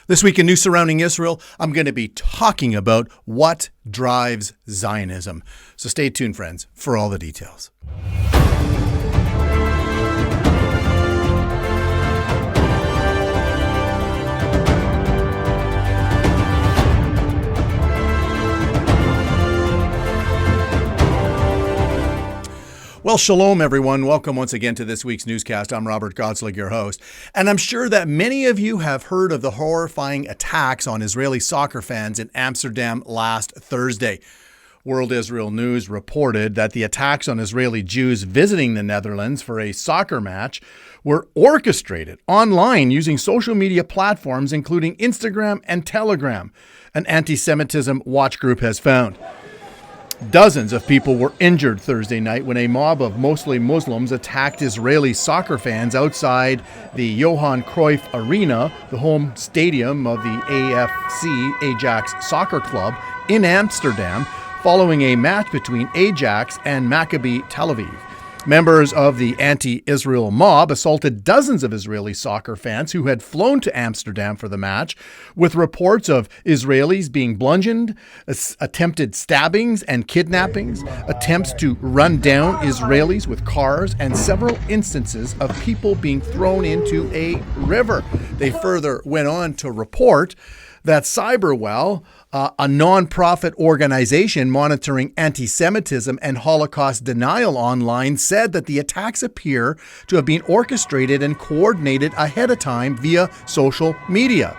This week in News Surrounding Israel, I'm going to be talking about what drives Zionism. So stay tuned, friends, for all the details. Well, shalom, everyone. Welcome once again to this week's newscast. I'm Robert Gosling, your host. And I'm sure that many of you have heard of the horrifying attacks on Israeli soccer fans in Amsterdam last Thursday. World Israel News reported that the attacks on Israeli Jews visiting the Netherlands for a soccer match were orchestrated online using social media platforms, including Instagram and Telegram, an anti-Semitism watch group has found. Dozens of people were injured Thursday night when a mob of mostly Muslims attacked Israeli soccer fans outside the Johan Cruyff Arena, the home stadium of the AFC Ajax Soccer Club in Amsterdam, following a match between Ajax and Maccabi Tel Aviv. Members of the anti-Israel mob assaulted dozens of Israeli soccer fans who had flown to Amsterdam for the match, with reports of Israelis being bludgeoned, attempted stabbings and kidnappings, attempts to run down Israelis with cars, and several instances of people being thrown into a river. They further went on to report that Cyberwell, a non-profit organization monitoring anti-Semitism and Holocaust denial online, said that the attacks appear to have been orchestrated and coordinated ahead of time via social media.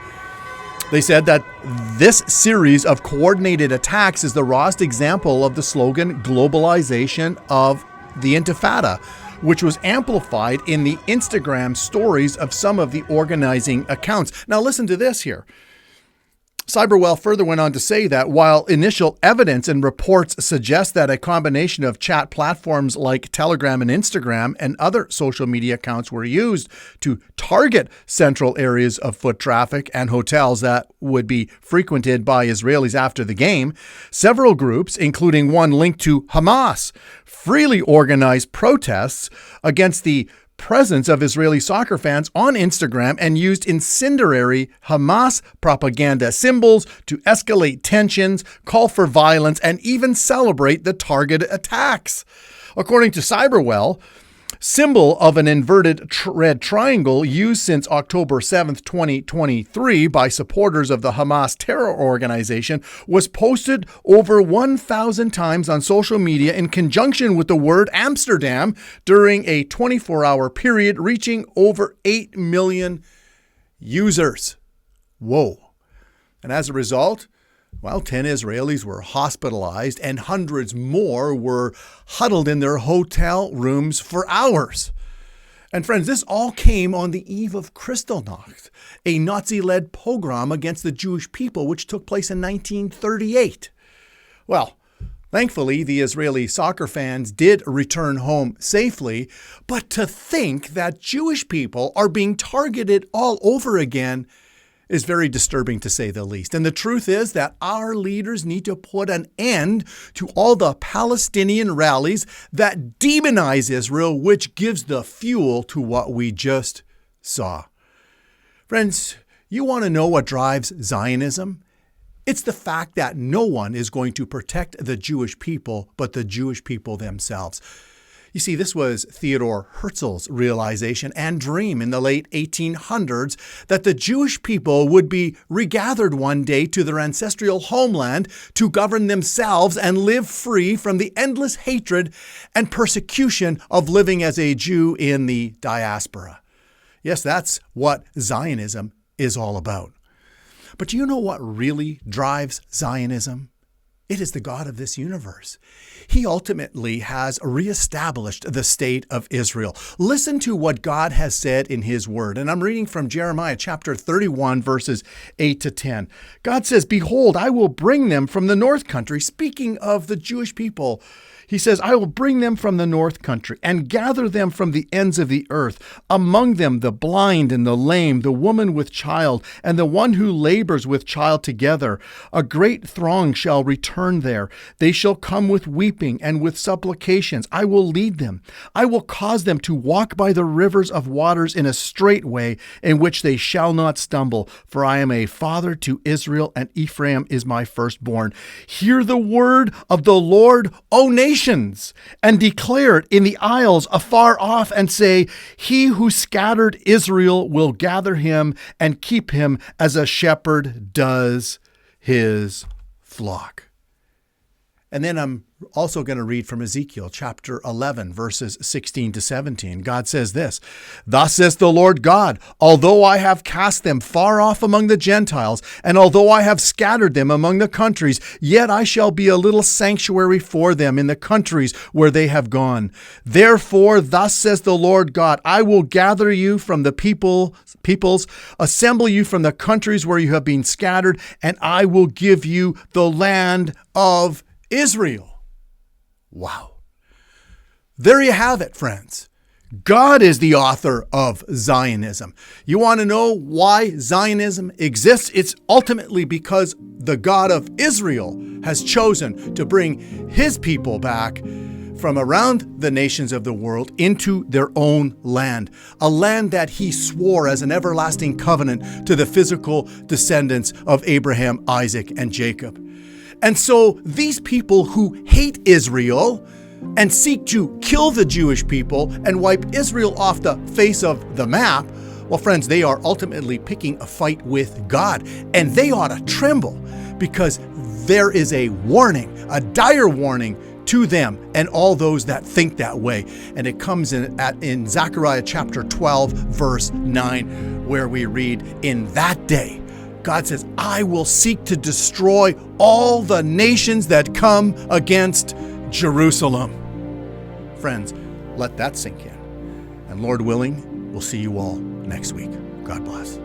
They said that this series of coordinated attacks is the rawest example of the slogan globalization of the Intifada, which was amplified in the Instagram stories of some of the organizing accounts. Now listen to this here. Cyberwell further went on to say that while initial evidence and reports suggest that a combination of chat platforms like Telegram and Instagram and other social media accounts were used to target central areas of foot traffic and hotels that would be frequented by Israelis after the game, several groups, including one linked to Hamas, freely organized protests against the presence of Israeli soccer fans on Instagram and used incendiary Hamas propaganda symbols to escalate tensions, call for violence, and even celebrate the targeted attacks. According to Cyberwell, symbol of an inverted red triangle used since October 7th, 2023 by supporters of the Hamas terror organization was posted over 1,000 times on social media in conjunction with the word Amsterdam during a 24-hour period, reaching over 8 million users. Whoa. And as a result, 10 Israelis were hospitalized and hundreds more were huddled in their hotel rooms for hours. And friends, this all came on the eve of Kristallnacht, a Nazi-led pogrom against the Jewish people, which took place in 1938. Well, thankfully, the Israeli soccer fans did return home safely, but to think that Jewish people are being targeted all over again is very disturbing, to say the least. And the truth is that our leaders need to put an end to all the Palestinian rallies that demonize Israel, which gives the fuel to what we just saw. Friends, you want to know what drives Zionism? It's the fact that no one is going to protect the Jewish people but the Jewish people themselves. You see, this was Theodor Herzl's realization and dream in the late 1800s that the Jewish people would be regathered one day to their ancestral homeland to govern themselves and live free from the endless hatred and persecution of living as a Jew in the diaspora. Yes, that's what Zionism is all about. But do you know what really drives Zionism? It is the God of this universe. He ultimately has reestablished the state of Israel. Listen to what God has said in his word. And I'm reading from Jeremiah chapter 31, verses 8 to 10. God says, "Behold, I will bring them from the north country," speaking of the Jewish people. He says, I will bring them from the north country and gather them from the ends of the earth. Among them the blind and the lame, the woman with child, and the one who labors with child together. A great throng shall return there. They shall come with weeping and with supplications. I will lead them. I will cause them to walk by the rivers of waters in a straight way in which they shall not stumble. For I am a father to Israel, and Ephraim is my firstborn. Hear the word of the Lord, O nations, and declare it in the isles afar off, and say, He who scattered Israel will gather him and keep him as a shepherd does his flock. And then I'm also going to read from Ezekiel chapter 11, verses 16 to 17. God says this, Thus says the Lord God, although I have cast them far off among the Gentiles, and although I have scattered them among the countries, yet I shall be a little sanctuary for them in the countries where they have gone. Therefore, thus says the Lord God, I will gather you from the peoples, assemble you from the countries where you have been scattered, and I will give you the land of Israel. Wow. There you have it, friends. God is the author of Zionism. You want to know why Zionism exists? It's ultimately because the God of Israel has chosen to bring his people back from around the nations of the world into their own land, a land that he swore as an everlasting covenant to the physical descendants of Abraham, Isaac, and Jacob. And so these people who hate Israel and seek to kill the Jewish people and wipe Israel off the face of the map, well, friends, they are ultimately picking a fight with God. And they ought to tremble because there is a warning, a dire warning to them and all those that think that way. And it comes in Zechariah chapter 12, verse 9, where we read, In that day, God says, I will seek to destroy all the nations that come against Jerusalem. Friends, let that sink in. And Lord willing, we'll see you all next week. God bless.